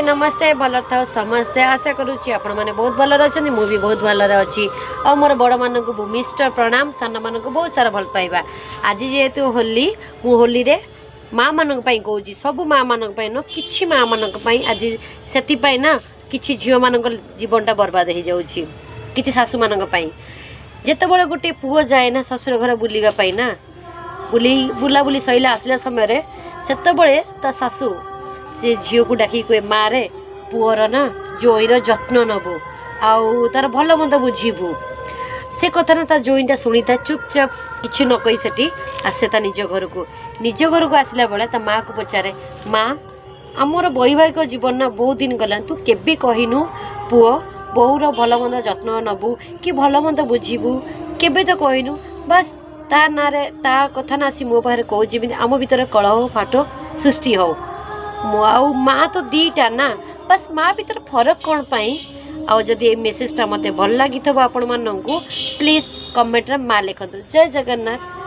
नमस्ते भल था समस्ते आशा करुच्ची आपण मैंने बहुत भल अच्छा मुझे बहुत भल अच्छी और मोर बड़ मान को भूमिष्ठ प्रणाम सान मान को बहुत सारा भल पाइबा। आज जेहेतु होली मु होली रे माँ मान कौच सब माँ मान न कि माँ मान आज से ना कि झील मान जीवनटा बर्बाद हो जाऊँगी कि शाशु मान जिते बड़े गोटे पुओ जाए ना ससुर घर बुलवाई ना बुलाबुली सैला आसला समय से ता शाशु से झील को डाक कहे माँ रे पुअर ना जोईर जत्न नबू आउ तार भल मंद बुझीबू से कथा ना ता जोईटा शुणी था चुपचाप किसी न कही सेठी आसे ता निज घर को आसला बेले ता माँ को पचारे माँ आमर वैवाहिक जीवन ना बहुत दिन गला तू केबे कहिनु पुओ बहुर भल मंद जत्न नबू कि भल मंद बुझीबू केबे तो कहिनु बस ता ना रे ता कथा ना आसी मो पाखे कहूँ जमी आम भीतर कलह फाट सृष्टि हो आउ माँ तो दीटा ना बस माँ भीतर फरक कौन पाई आउ जदि ये मेसेजटा मते भल लगी आपण मानू प्लीज कमेंट रे माँ लिखतु। जय जगन्नाथ।